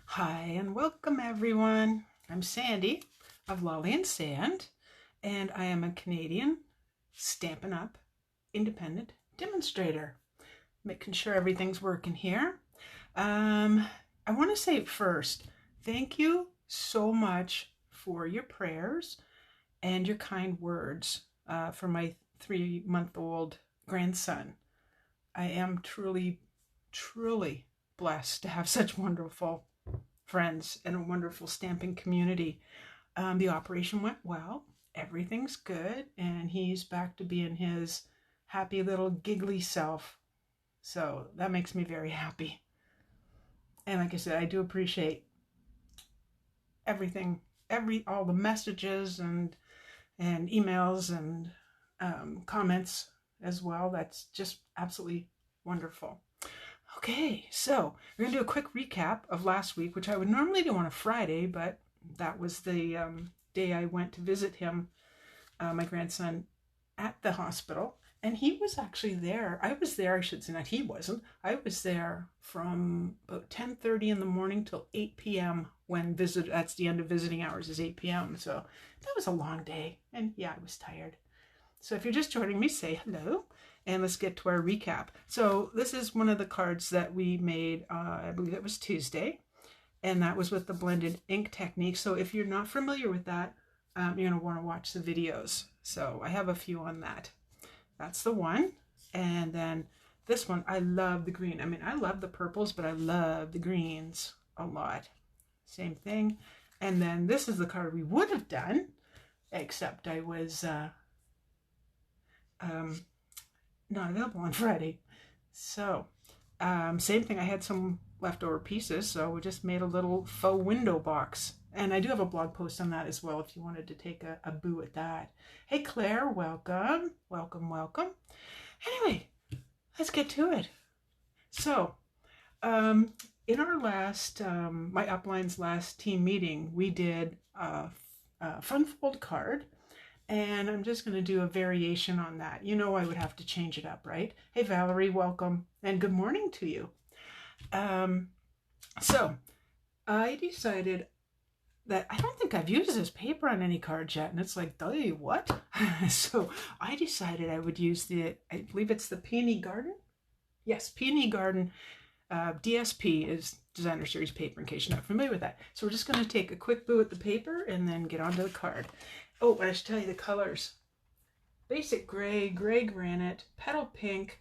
Hi and welcome everyone. I'm Sandy of Lolly and Sand, and I am a Canadian Stampin' Up! Independent demonstrator, making sure everything's working here. I want to say first, thank you so much for your prayers and your kind words for my 3-month-old grandson. I am truly, truly blessed to have such wonderful friends and a wonderful stamping community. The operation went well. Everything's good, and he's back to being his happy little giggly self. So that makes me very happy. And like I said, I do appreciate everything, all the messages and emails and comments as well. That's just absolutely wonderful. Okay, so we're going to do a quick recap of last week, which I would normally do on a Friday, but that was the day I went to visit him, my grandson, at the hospital. And he was actually there. I was there, I should say not he wasn't. I was there from about 10:30 in the morning till 8 p.m. when that's the end of visiting hours is 8 p.m. So that was a long day. And yeah, I was tired. So if you're just joining me, say hello. And let's get to our recap. So this is one of the cards that we made, I believe it was Tuesday, and that was with the blended ink technique. So if you're not familiar with that, you're going to want to watch the videos. So I have a few on that. That's the one. And then this one, I love the green. I mean, I love the purples, but I love the greens a lot. Same thing. And then this is the card we would have done, except I was not available on Friday. So same thing, I had some leftover pieces, so we just made a little faux window box, and I do have a blog post on that as well if you wanted to take a boo at that. Hey Claire, welcome. Anyway, let's get to it. So in our last my upline's last team meeting, we did a fun fold card. And I'm just going to do a variation on that. You know I would have to change it up, right? Hey, Valerie, welcome. And good morning to you. So I decided that I don't think I've used this paper on any cards yet. And it's like, what? So I decided I would use I believe it's the Peony Garden? Yes, Peony Garden DSP is Designer Series paper, in case you're not familiar with that. So we're just going to take a quick boo at the paper and then get onto the card. Oh, I should tell you the colors. Basic gray, gray granite, petal pink,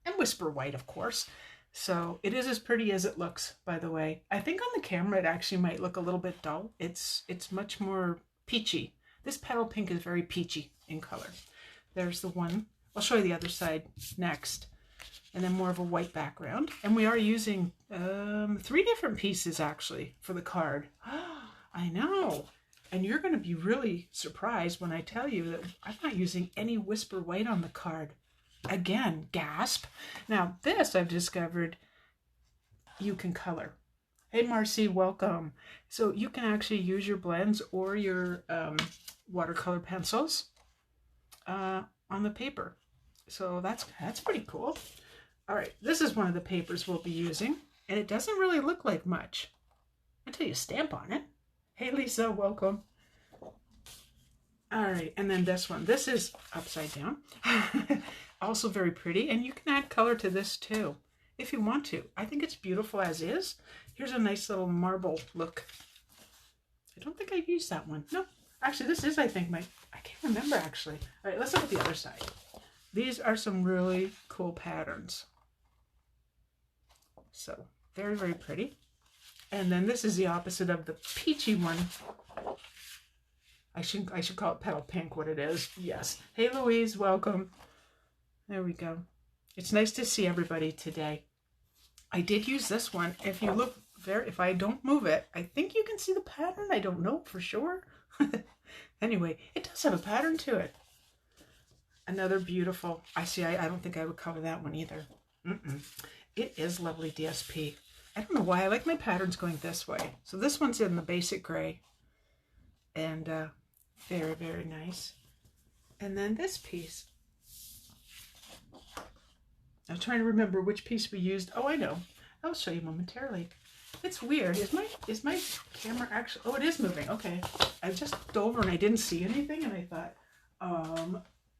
and whisper white, of course. So it is as pretty as it looks, by the way. I think on the camera it actually might look a little bit dull. It's much more peachy. This petal pink is very peachy in color. There's the one. I'll show you the other side next. And then more of a white background. And we are using 3 different pieces, actually, for the card. I know. And you're going to be really surprised when I tell you that I'm not using any whisper white on the card. Again, gasp. Now, this I've discovered you can color. Hey, Marcy, welcome. So you can actually use your blends or your watercolor pencils on the paper. So that's pretty cool. All right, this is one of the papers we'll be using, and it doesn't really look like much until you stamp on it. Hey Lisa, welcome. All right, and then this one. This is upside down. Also very pretty, and you can add color to this too if you want to. I think it's beautiful as is. Here's a nice little marble look. I don't think I've used that one. No, actually this is, I think, I can't remember actually. All right, let's look at the other side. These are some really cool patterns. So very, very pretty. And then this is the opposite of the peachy one. I should call it petal pink, what it is. Yes. Hey Louise, welcome. There we go. It's nice to see everybody today. I did use this one. If you look if I don't move it, I think you can see the pattern. I don't know for sure. Anyway, it does have a pattern to it. Another beautiful. I don't think I would color that one either. It is lovely DSP. I don't know why I like my patterns going this way. So this one's in the basic gray. And very, very nice. And then this piece. I'm trying to remember which piece we used. Oh, I know. I'll show you momentarily. It's weird. Is my camera actually? Oh, it is moving. Okay. I just looked over and I didn't see anything, and I thought,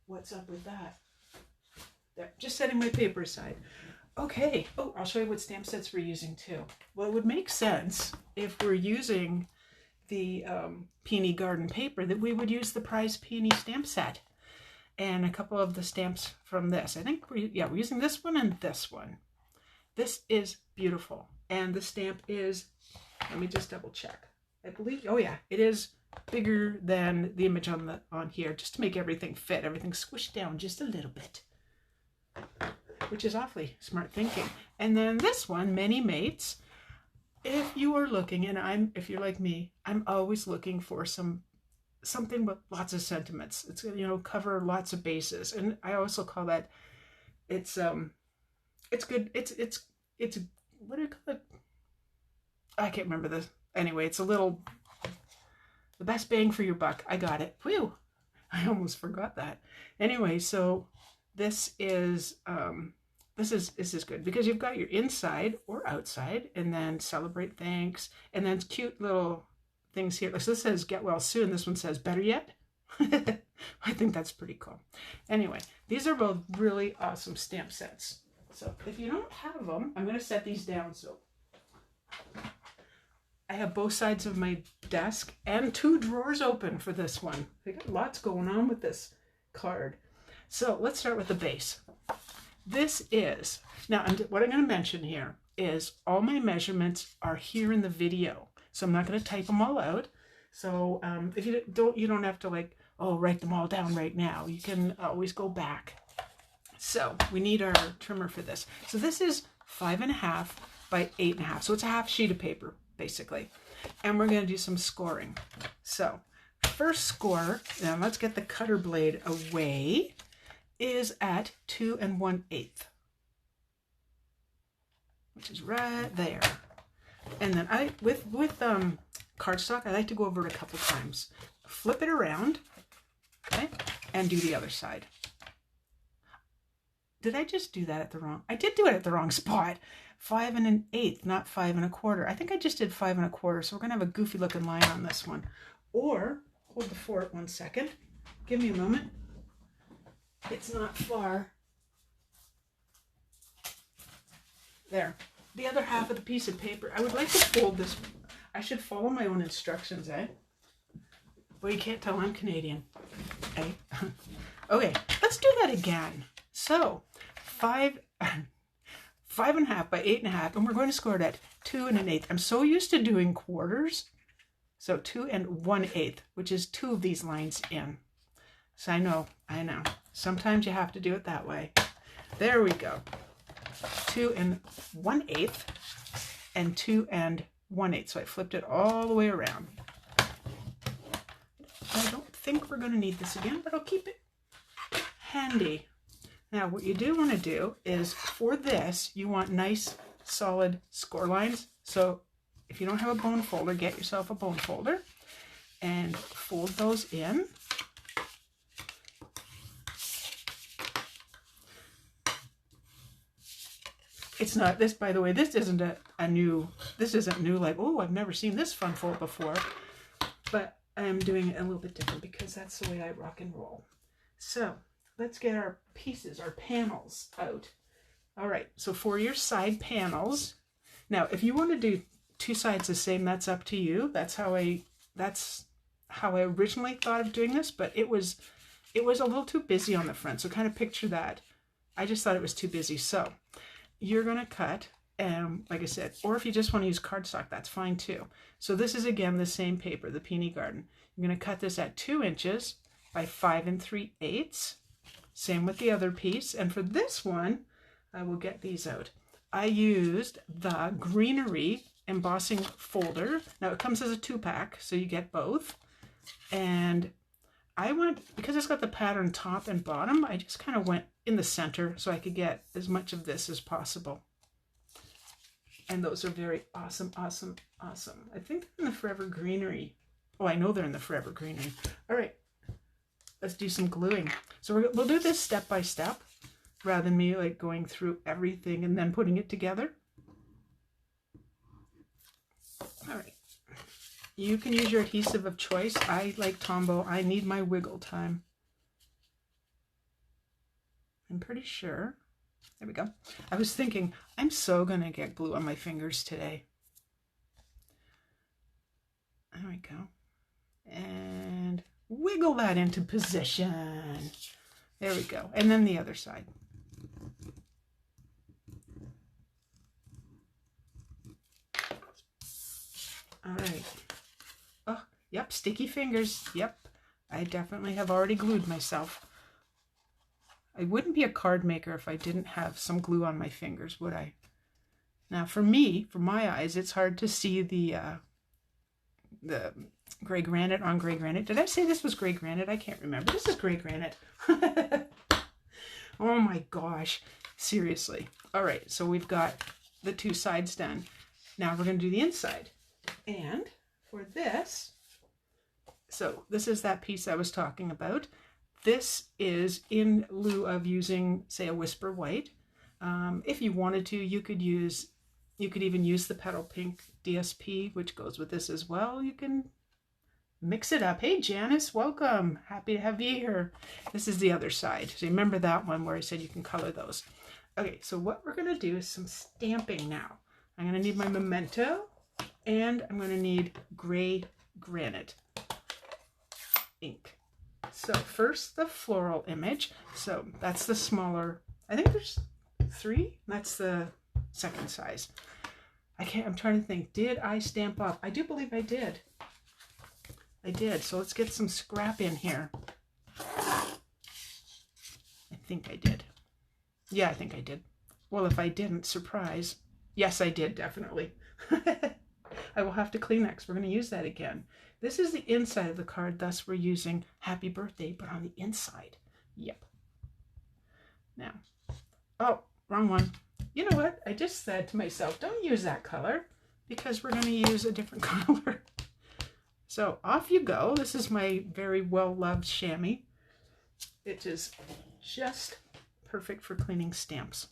what's up with that? There, just setting my paper aside. Okay. Oh, I'll show you what stamp sets we're using too. Well, it would make sense if we're using the Peony Garden paper that we would use the Prize Peony Stamp Set and a couple of the stamps from this. I think we're using this one and this one. This is beautiful. And the stamp is, let me just double check. I believe, oh yeah, it is bigger than the image on here, just to make everything fit, everything squished down just a little bit, which is awfully smart thinking. And then this one, Many Mates. If you are looking, and if you're like me, I'm always looking for something with lots of sentiments. It's going to, cover lots of bases. And I also call that, it's good. It's what do you call it? I can't remember this. Anyway, it's the best bang for your buck. I got it. Whew. I almost forgot that. Anyway, so this is good because you've got your inside or outside, and then Celebrate Thanks, and then cute little things here. So this says Get Well Soon. This one says Better Yet. I think that's pretty cool. Anyway, these are both really awesome stamp sets. So if you don't have them, I'm going to set these down. So I have both sides of my desk and 2 drawers open for this one. They got lots going on with this card. So let's start with the base. This is, now what I'm going to mention here is all my measurements are here in the video. So I'm not going to type them all out. So if you don't have to write them all down right now. You can always go back. So we need our trimmer for this. So this is 5.5 by 8.5. So it's a half sheet of paper, basically. And we're going to do some scoring. So first score, now let's get the cutter blade away, is at 2 1/8, which is right there. And then with cardstock, I like to go over it a couple times. Flip it around, okay, and do the other side. Did I just do that at the wrong? I did do it at the wrong spot. 5 1/8, not 5 1/4. I think I just did 5 1/4, so we're gonna have a goofy looking line on this one. Or hold the fort 1 second. Give me a moment. It's not far. There. The other half of the piece of paper. I would like to fold this. I should follow my own instructions, eh? Well, you can't tell I'm Canadian, eh? Okay, let's do that again. So 5.5 by 8.5, and we're going to score it at 2 1/8. I'm so used to doing quarters. So 2 1/8, which is 2 of these lines in. So I know. Sometimes you have to do it that way. There we go. 2 1/8 and 2 1/8. So I flipped it all the way around. I don't think we're going to need this again, but I'll keep it handy. Now, what you do want to do is, for this, you want nice, solid score lines. So if you don't have a bone folder, get yourself a bone folder and fold those in. It's not, this, by the way, this isn't this isn't new, like, oh, I've never seen this fun fold before. But I'm doing it a little bit different because that's the way I rock and roll. So let's get our pieces, our panels out. All right, so for your side panels, now if you want to do 2 sides the same, that's up to you. That's how I originally thought of doing this, but it was a little too busy on the front. So kind of picture that. I just thought it was too busy. So you're going to cut, like I said, or if you just want to use cardstock, that's fine too. So this is, again, the same paper, the Peony Garden. You're going to cut this at 2 inches by 5 3/8. Same with the other piece. And for this one, I will get these out. I used the Greenery embossing folder. Now it comes as a 2-pack, so you get both. And I went, because it's got the pattern top and bottom, I just kind of went in the center so I could get as much of this as possible. And those are very awesome, awesome, awesome. I think they're in the Forever Greenery. Oh, I know they're in the Forever Greenery. All right, let's do some gluing. So we'll do this step by step rather than me like going through everything and then putting it together. You can use your adhesive of choice. I like Tombow. I need my wiggle time. I'm pretty sure. There we go. I was thinking, I'm so going to get glue on my fingers today. There we go. And wiggle that into position. There we go. And then the other side. All right. Oh, yep, sticky fingers. Yep, I definitely have already glued myself. I wouldn't be a card maker if I didn't have some glue on my fingers, would I? Now, for me, for my eyes, it's hard to see the gray granite on gray granite. Did I say this was gray granite? I can't remember. This is gray granite. Oh my gosh. Seriously. All right, so we've got the two sides done. Now we're going to do the inside. And for this, so this is that piece I was talking about. This is in lieu of using, say, a Whisper White. If you wanted to, you could even use the Petal Pink DSP, which goes with this as well. You can mix it up. Hey, Janice, welcome. Happy to have you here. This is the other side. So remember that one where I said you can color those. Okay, so what we're going to do is some stamping now. I'm going to need my Memento, and I'm going to need gray granite ink. So first the floral image. So that's the smaller, I think there's 3. That's the second size. I'm trying to think, did I stamp up? I do believe I did. I did. So let's get some scrap in here. I think I did. Yeah, I think I did. Well, if I didn't, surprise. Yes, I did, definitely. I will have to Kleenex. We're going to use that again. This is the inside of the card, thus we're using happy birthday, but on the inside. Yep. Now, oh, wrong one. You know what? I just said to myself, don't use that color because we're going to use a different color. So off you go. This is my very well-loved chamois. It is just perfect for cleaning stamps.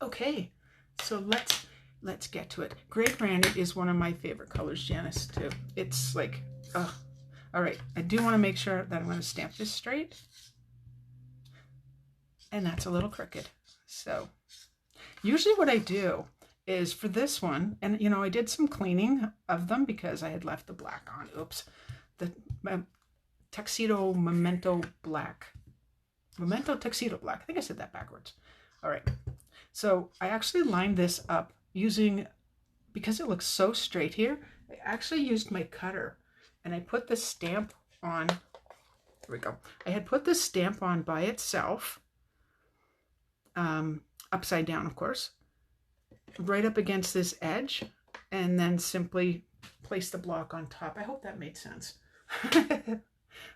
Okay, so let's get to it. Gray granite is one of my favorite colors, Janice, too. It's like, ugh. All right, I do want to make sure that I'm going to stamp this straight. And that's a little crooked. So usually what I do is for this one, and you know, I did some cleaning of them because I had left the black on. Oops. The Tuxedo Memento Black. Memento Tuxedo Black. I think I said that backwards. All right. So I actually lined this up using, because it looks so straight here, I actually used my cutter and I put the stamp on. There we go. I had put the stamp on by itself, upside down, of course, right up against this edge, and then simply place the block on top. I hope that made sense.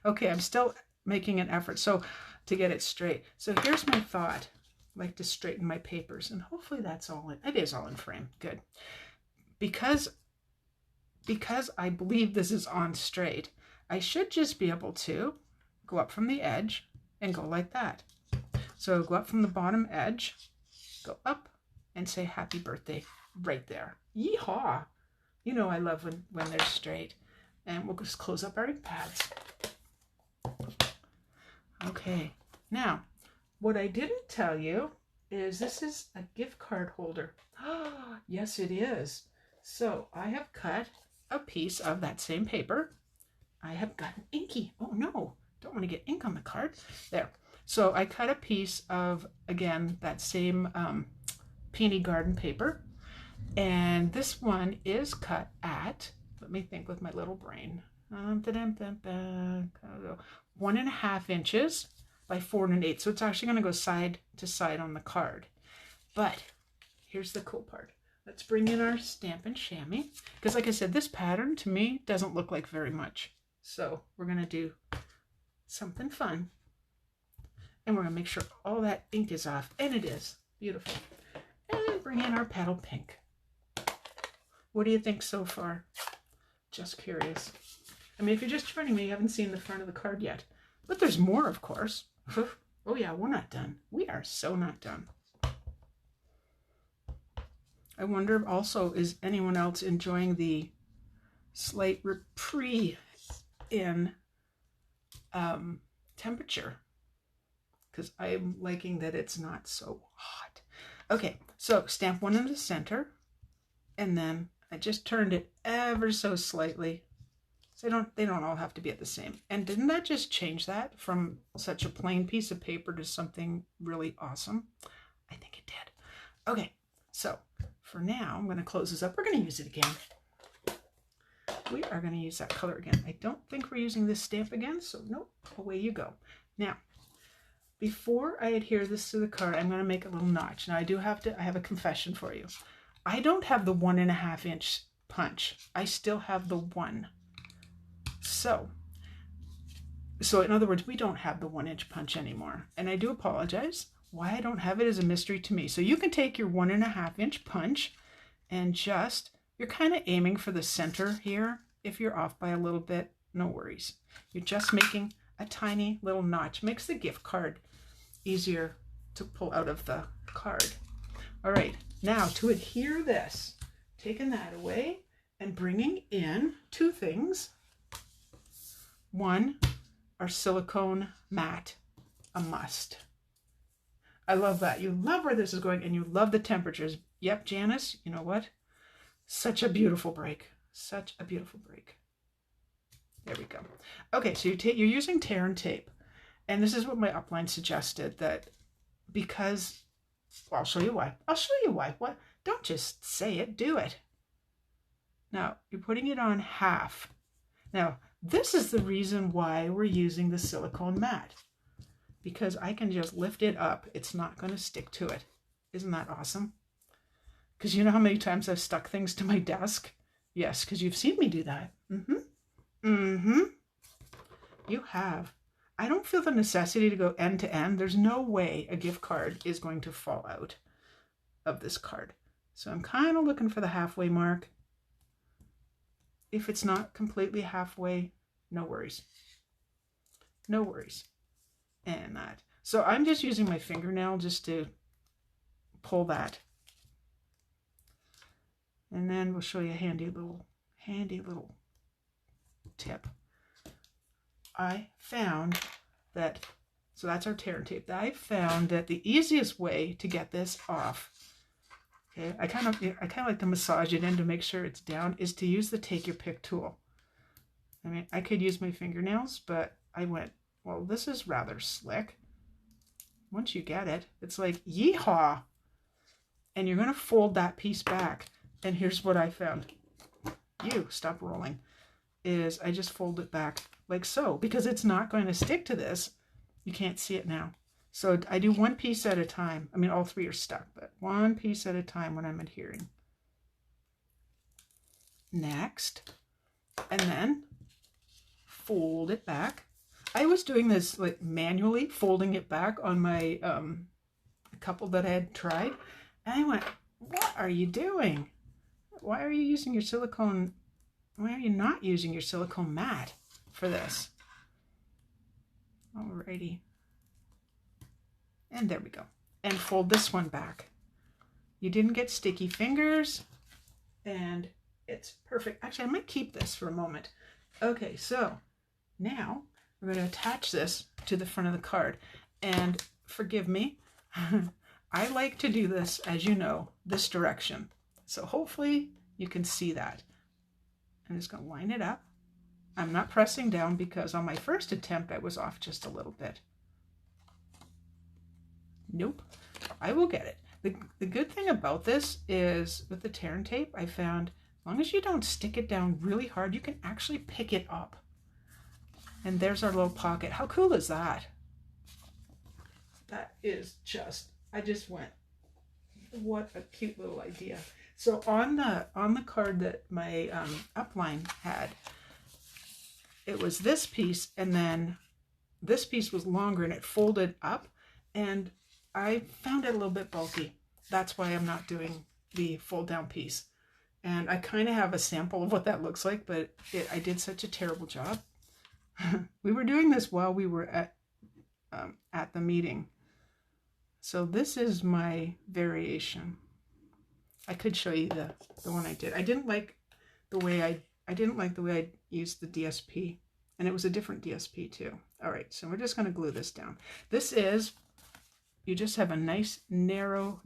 Okay, I'm still making an effort so to get it straight. So here's my thought. I like to straighten my papers, and hopefully that's all in. It is all in frame. Good. Because I believe this is on straight, I should just be able to go up from the edge and go like that. So go up from the bottom edge, go up, and say happy birthday right there. Yeehaw! You know I love when they're straight. And we'll just close up our ink pads. Okay, now what I didn't tell you is this is a gift card holder. Yes, it is. So I have cut a piece of that same paper. I have gotten inky. Oh no, don't want to get ink on the card. There. So I cut a piece of, again, that same Peony Garden paper. And this one is cut at, let me think with my little brain, 1.5 inches by 4 1/8. So it's actually going to go side to side on the card. But here's the cool part. Let's bring in our Stampin' Chamois. Because like I said, this pattern to me doesn't look like very much. So we're going to do something fun. And we're going to make sure all that ink is off. And it is. Beautiful. And bring in our Petal Pink. What do you think so far? Just curious. I mean, if you're just joining me, you haven't seen the front of the card yet. But there's more, of course. Oh yeah, we're not done. We are so not done. I wonder also, is anyone else enjoying the slight reprieve in temperature, because I'm liking that it's not so hot. Okay, so stamp one in the center, and then I just turned it ever so slightly. So they don't all have to be at the same. And didn't that just change that from such a plain piece of paper to something really awesome? I think it did. Okay, so for now, I'm going to close this up. We're going to use it again. We are going to use that color again. I don't think we're using this stamp again, so nope, away you go. Now, before I adhere this to the card, I'm going to make a little notch. Now, I have a confession for you. I don't have the 1.5 inch punch. I still have the 1. So in other words, we don't have the 1 inch punch anymore. And I do apologize. Why I don't have it is a mystery to me. So you can take your 1.5 inch punch and you're kind of aiming for the center here. If you're off by a little bit, no worries. You're just making a tiny little notch. Makes the gift card easier to pull out of the card. All right, now to adhere this, taking that away and bringing in 2 things. One, our silicone mat, a must. I love that. You love where this is going and you love the temperatures. Yep, Janice, you know what? Such a beautiful break. Such a beautiful break. There we go. Okay, so you're using tear and tape. And this is what my upline suggested, that because, well, I'll show you why. I'll show you why. What? Don't just say it, do it. Now, you're putting it on half. Now, this is the reason why we're using the silicone mat, because I can just lift it up. It's not going to stick to it. Isn't that awesome? Because you know how many times I've stuck things to my desk? Yes, because you've seen me do that. You have. I don't feel the necessity to go end to end. There's no way a gift card is going to fall out of this card. So I'm kind of looking for the halfway mark. If it's not completely halfway, no worries. No worries. And that. So I'm just using my fingernail just to pull that. And then we'll show you a handy little tip. I found that, so that's our tear and tape. I found that the easiest way to get this off, okay, I kind of like to massage it in to make sure it's down, is to use the take your pick tool. I mean, I could use my fingernails, but I went, well, this is rather slick. Once you get it, it's like, yeehaw. And you're going to fold that piece back. And here's what I found. Stop rolling. Is I just fold it back like so, because it's not going to stick to this. You can't see it now. So I do one piece at a time. I mean, all 3 are stuck, but one piece at a time when I'm adhering. Next, and then fold it back. I was doing this like manually, folding it back on my a couple that I had tried, and I went, what are you doing? Why are you using your silicone? Why are you not using your silicone mat for this? Alrighty. And there we go. And fold this one back. You didn't get sticky fingers, and it's perfect. Actually, I might keep this for a moment. Okay, so now we're going to attach this to the front of the card. And forgive me, I like to do this, as you know, this direction. So hopefully you can see that. I'm just going to line it up. I'm not pressing down because on my first attempt I was off just a little bit. Nope, I will get it. The good thing about this is with the tear and tape, I found as long as you don't stick it down really hard, you can actually pick it up. And there's our little pocket. How cool is that? That is just, I just went, what a cute little idea. So on the card that my upline had, it was this piece, and then this piece was longer and it folded up, and I found it a little bit bulky. That's why I'm not doing the fold down piece. And I kind of have a sample of what that looks like, but I did such a terrible job. We were doing this while we were at the meeting. So this is my variation. I could show you the one I did. I didn't like the way I didn't like the way I used the DSP, and it was a different DSP too. All right, so we're just going to glue this down. This is, you just have a nice narrow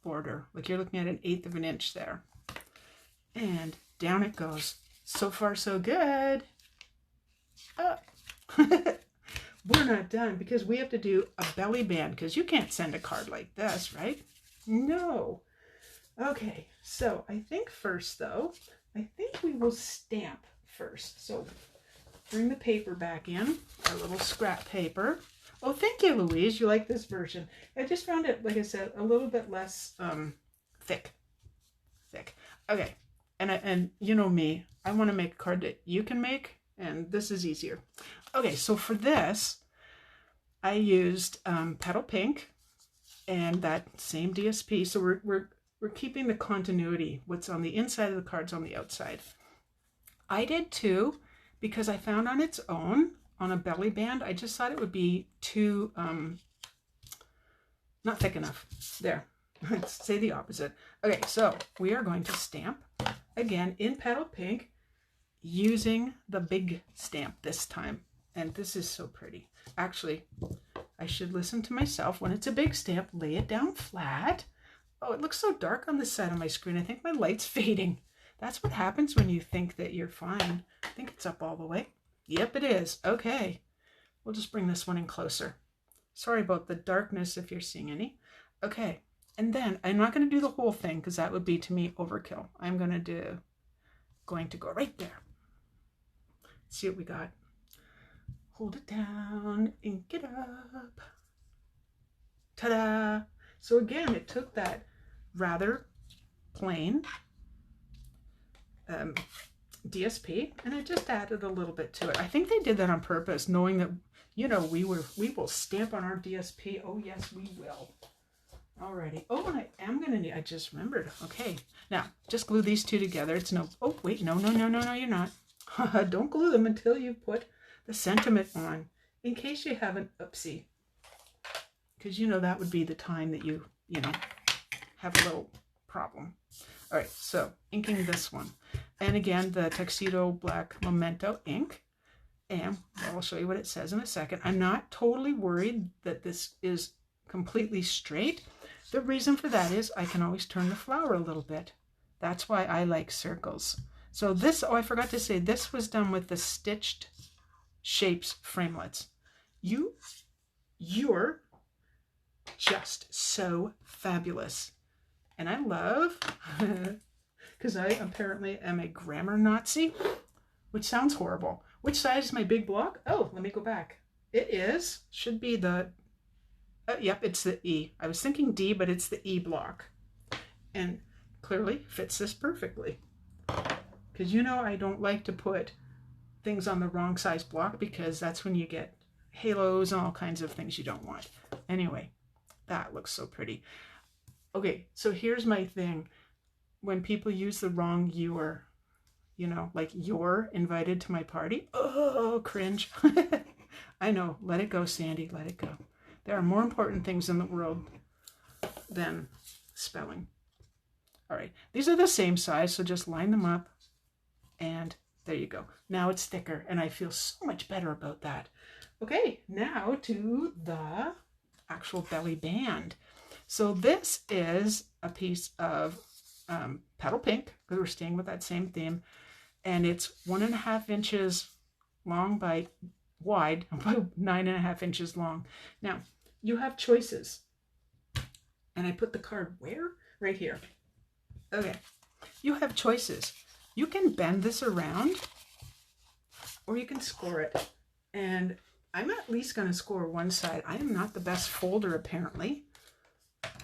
border, like you're looking at 1/8 of an inch there. And down it goes. So far, so good. Oh. We're not done because we have to do a belly band, because you can't send a card like this, right? No. Okay, so I think first though, I think we will stamp first. So bring the paper back in, our little scrap paper. Oh, thank you, Louise. You like this version. I just found it, like I said, a little bit less thick. Okay, and you know me, I want to make a card that you can make, and this is easier. Okay, so for this, I used Petal Pink and that same DSP. So we're keeping the continuity. What's on the inside of the card's on the outside. I did too, because I found on its own, on a belly band, I just thought it would be too, not thick enough. There, let's say the opposite. Okay, so we are going to stamp, again, in Petal Pink, using the big stamp this time. And this is so pretty. Actually, I should listen to myself. When it's a big stamp, lay it down flat. Oh, it looks so dark on this side of my screen. I think my light's fading. That's what happens when you think that you're fine. I think it's up all the way. Yep, it is. Okay. We'll just bring this one in closer. Sorry about the darkness if you're seeing any. Okay. And then I'm not going to do the whole thing because that would be, to me, overkill. I'm going to go right there. See what we got. Hold it down, ink it up. Ta-da! So again, it took that rather plain DSP, and I just added a little bit to it. I think they did that on purpose, knowing that, you know, we will stamp on our DSP. Oh yes, we will. Alrighty. Oh, and I am gonna need, I just remembered. Okay, now just glue these two together. It's no, oh wait, no, you're not. Don't glue them until you put the sentiment on, in case you have an oopsie. Because you know that would be the time that you know, have a little problem. All right, so inking this one. And again, the Tuxedo Black Memento ink. And I'll show you what it says in a second. I'm not totally worried that this is completely straight. The reason for that is I can always turn the flower a little bit. That's why I like circles. So this, oh, I forgot to say, this was done with the Stitched Shapes framelits. You're just so fabulous. And I love, because I apparently am a grammar Nazi, which sounds horrible. Which size is my big block? Oh, let me go back. It is, should be the, yep, it's the E. I was thinking D, but it's the E block. And clearly fits this perfectly. Because you know I don't like to put things on the wrong size block, because that's when you get halos and all kinds of things you don't want. Anyway, that looks so pretty. Okay, so here's my thing. When people use the wrong "you're," you know, like "you're invited to my party," oh, cringe. I know, let it go, Sandy, let it go. There are more important things in the world than spelling. All right, these are the same size, so just line them up, and there you go. Now it's thicker, and I feel so much better about that. Okay, now to the actual belly band. So this is a piece of Petal Pink, because we're staying with that same theme, and it's 1.5 inches long by wide, about 9.5 inches long. Now, you have choices, and I put the card where? Right here. Okay, you have choices. You can bend this around, or you can score it, and I'm at least going to score one side. I am not the best folder, apparently.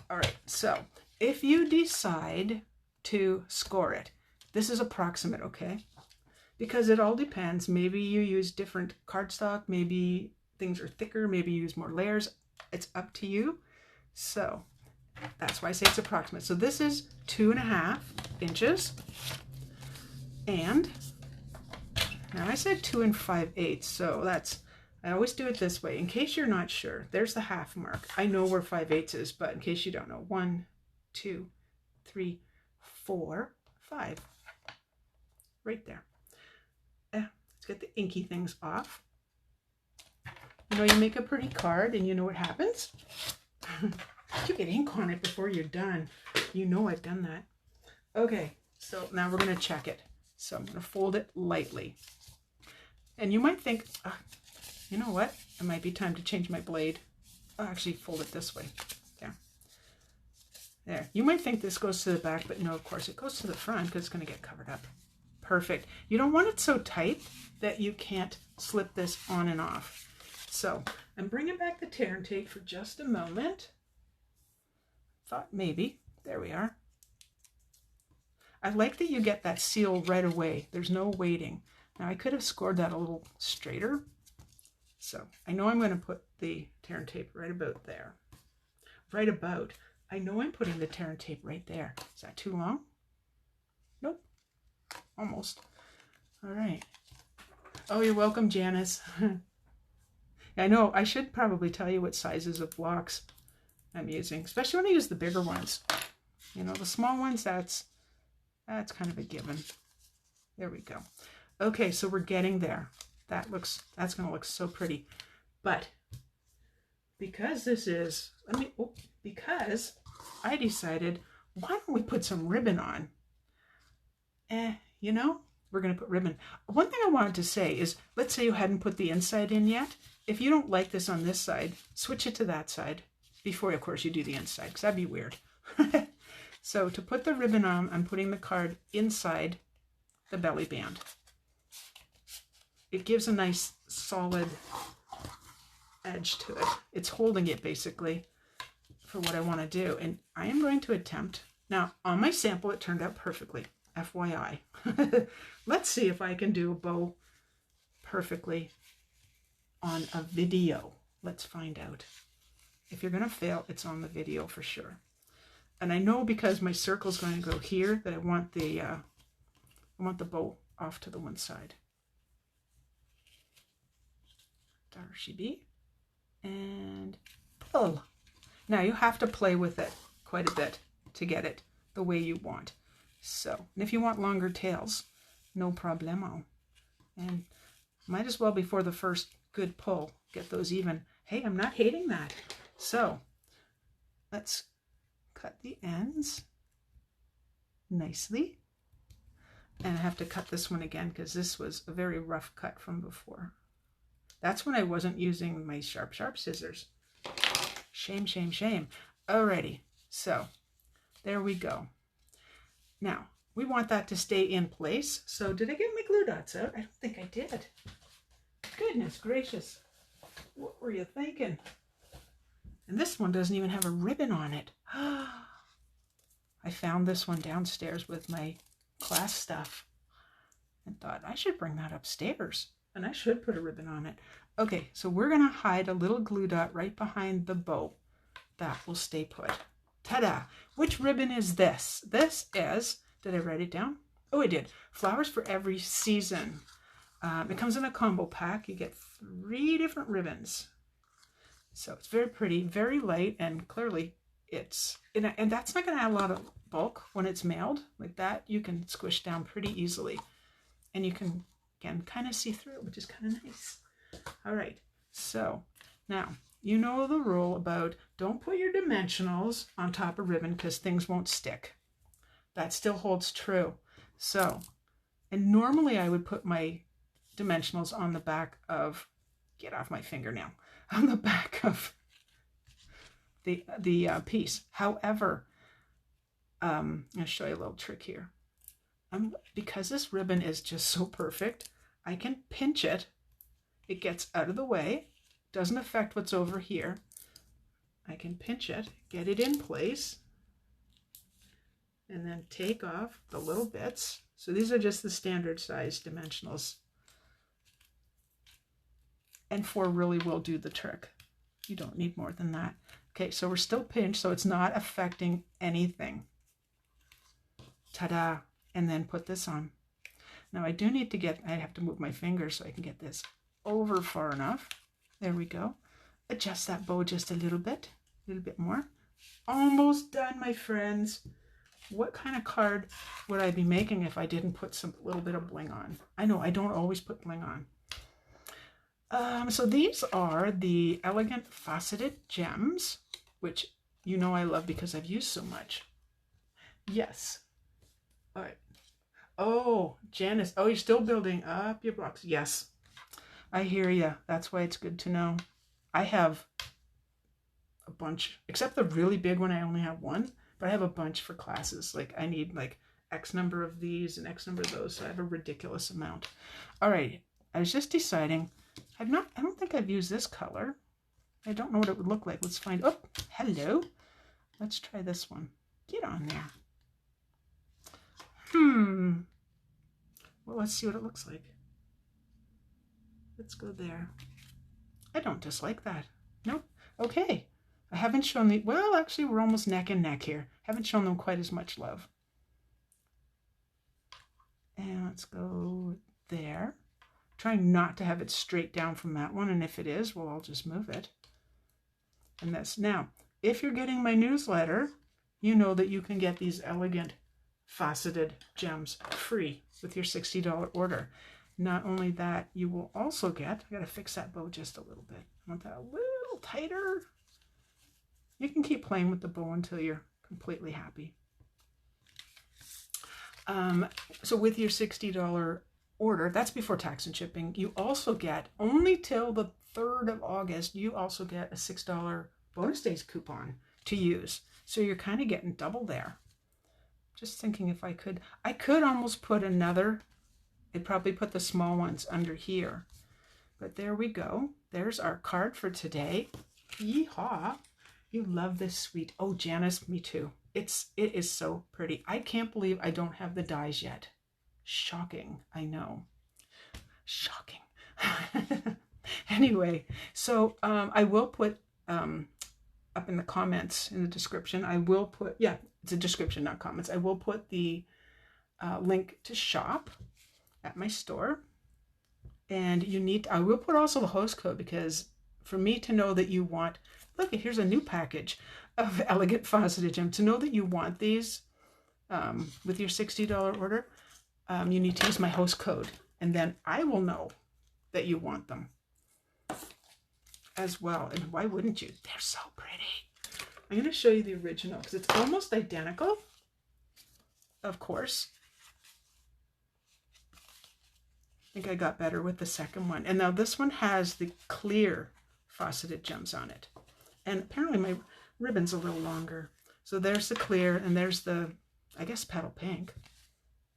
All right, so if you decide to score it, this is approximate, okay? Because it all depends. Maybe you use different cardstock, maybe things are thicker, maybe you use more layers. It's up to you. So that's why I say it's approximate. So this is 2.5 inches. And now I said 2 5/8, so that's, I always do it this way. In case you're not sure, there's the half mark. I know where 5/8 is, but in case you don't know, 1, 2, 3, 4, 5. right there. Let's get the inky things off. You know, you make a pretty card and you know what happens? You get ink on it before you're done. You know I've done that. Okay, so now we're going to check it. So I'm going to fold it lightly. And you might think, you know what? It might be time to change my blade. I'll actually fold it this way. There. You might think this goes to the back, but no, of course, it goes to the front because it's going to get covered up. Perfect. You don't want it so tight that you can't slip this on and off. So I'm bringing back the tear and tape for just a moment. Thought maybe. There we are. I like that you get that seal right away. There's no waiting. Now I could have scored that a little straighter. So I know I'm going to put the tear and tape right about there. Right about. I know I'm putting the tear and tape right there. Is that too long? Nope. Almost. All right. Oh, you're welcome, Janice. I know I should probably tell you what sizes of blocks I'm using, especially when I use the bigger ones. You know, the small ones, that's kind of a given. There we go. Okay, so we're getting there. That's going to look so pretty. But because this is, because I decided, why don't we put some ribbon on? You know, we're going to put ribbon. One thing I wanted to say is, let's say you hadn't put the inside in yet. If you don't like this on this side, switch it to that side before, of course, you do the inside, because that'd be weird. So to put the ribbon on, I'm putting the card inside the belly band. It gives a nice solid edge to it. It's holding it basically for what I want to do. And I am going to attempt. Now, on my sample, it turned out perfectly. FYI. Let's see if I can do a bow perfectly on a video. Let's find out. If you're going to fail, it's on the video for sure. And I know because my circle is going to go here that I want the bow off to the one side. There she be. And pull. Now you have to play with it quite a bit to get it the way you want. So, and if you want longer tails, no problemo. And might as well, before the first good pull, get those even. Hey, I'm not hating that. So, let's cut the ends nicely. And I have to cut this one again because this was a very rough cut from before. That's when I wasn't using my sharp scissors. Shame, shame, shame. Alrighty, so there we go. Now, we want that to stay in place. So did I get my glue dots out? I don't think I did. Goodness gracious. What were you thinking? And this one doesn't even have a ribbon on it. I found this one downstairs with my class stuff and thought I should bring that upstairs and I should put a ribbon on it. Okay, so we're going to hide a little glue dot right behind the bow. That will stay put. Ta-da! Which ribbon is this? This is, did I write it down? Oh, I did. Flowers for Every Season. It comes in a combo pack. You get 3 different ribbons. So it's very pretty, very light, and clearly it's, and that's not going to add a lot of bulk when it's mailed. Like that, you can squish down pretty easily. And you can, again, kind of see through, which is kind of nice. All right, so now, you know the rule about don't put your dimensionals on top of ribbon because things won't stick. That still holds true. So, and normally I would put my dimensionals on the back of, get off my finger now, on the back of the piece. However, I'll show you a little trick here. Because this ribbon is just so perfect, I can pinch it. It gets out of the way, doesn't affect what's over here. I can pinch it, get it in place, and then take off the little bits. So these are just the standard size dimensionals. And 4 really will do the trick. You don't need more than that. Okay, so we're still pinched, so it's not affecting anything. Ta-da! And then put this on. Now I do need to get, I have to move my finger so I can get this over far enough. There we go. Adjust that bow just a little bit more. Almost done, my friends. what kind of card would I be making if I didn't put some little bit of bling on? I know I don't always put bling on. So these are the Elegant Faceted Gems, which you know I love because I've used so much. Yes. All right. Oh, Janice. Oh, you're still building up your blocks. Yes. I hear you. That's why it's good to know. I have a bunch, except the really big one. I only have one, but I have a bunch for classes. Like I need like X number of these and X number of those. So I have a ridiculous amount. All right. I was just deciding. I don't think I've used this color. I don't know what it would look like. Let's find, oh, hello. Let's try this one. Get on there. Well, let's see what it looks like. Let's go there. I don't dislike that. Nope. Okay. I haven't shown the, well, actually, we're almost neck and neck here. Haven't shown them quite as much love. And let's go there. Trying not to have it straight down from that one. And if it is, well, I'll just move it. And that's now, if you're getting my newsletter, you know that you can get these Elegant Faceted Gems free with your $60 order. Not only that, you will also get, I gotta fix that bow just a little bit. I want that a little tighter. You can keep playing with the bow until you're completely happy. So with your $60 order, that's before tax and shipping, you also get, only till the 3rd of August, you also get a $6 bonus days coupon to use. So you're kind of getting double there. Just thinking if I could almost put another, I'd probably put the small ones under here. But there we go. There's our card for today. Yeehaw. You love this sweet. Oh, Janice, me too. It is so pretty. I can't believe I don't have the dies yet. Shocking. I know. Shocking. Anyway, so I will put up in the comments, in the description, I will put, yeah, it's a description, not comments. I will put the link to shop at my store. And you need, I will put also the host code, because for me to know that you want, look, here's a new package of Elegant Faceted Gem. To know that you want these with your $60 order, you need to use my host code. And then I will know that you want them as well. And why wouldn't you? They're so pretty. I'm going to show you the original because it's almost identical, of course. I think I got better with the second one. And now this one has the clear faceted gems on it. And apparently my ribbon's a little longer. So there's the clear and there's the, I guess, petal pink.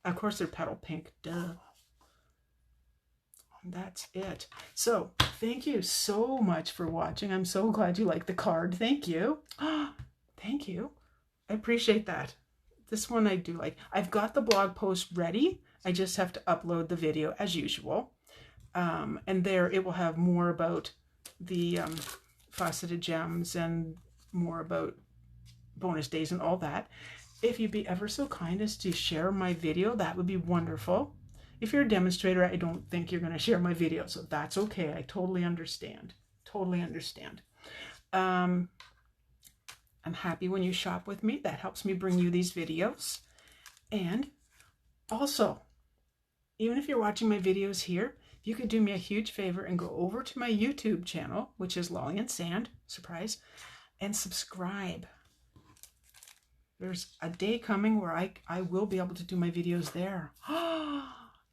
Of course they're petal pink, duh. And that's it. So thank you so much for watching. I'm so glad you liked the card. Thank you. Thank you. I appreciate that. This one I do like. I've got the blog post ready. I just have to upload the video as usual. And there it will have more about the faceted gems and more about bonus days and all that. If you'd be ever so kind as to share my video, that would be wonderful. If you're a demonstrator, I don't think you're going to share my video, so that's okay. I totally understand. Totally understand. I'm happy when you shop with me. That helps me bring you these videos. And also, even if you're watching my videos here, if you could do me a huge favor and go over to my YouTube channel, which is Lolly and Sand, surprise, and subscribe. There's a day coming where I will be able to do my videos there.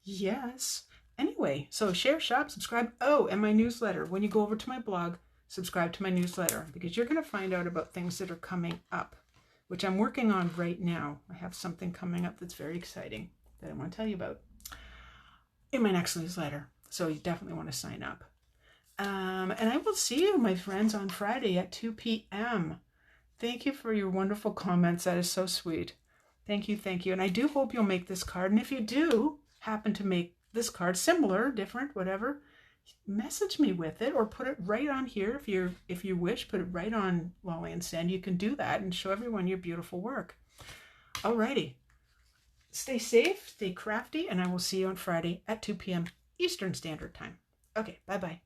Yes. Anyway, so share, shop, subscribe. Oh, and my newsletter. When you go over to my blog, subscribe to my newsletter because you're going to find out about things that are coming up, which I'm working on right now. I have something coming up that's very exciting that I want to tell you about in my next newsletter. So you definitely want to sign up. And I will see you, my friends, on Friday at 2 p.m. Thank you for your wonderful comments. That is so sweet. Thank you, thank you. And I do hope you'll make this card. And if you do happen to make this card similar, different, whatever, message me with it or put it right on here. If you wish, put it right on Lolly and Sand. You can do that and show everyone your beautiful work. Alrighty. Stay safe, stay crafty, and I will see you on Friday at 2 p.m. Eastern Standard Time. Okay, bye-bye.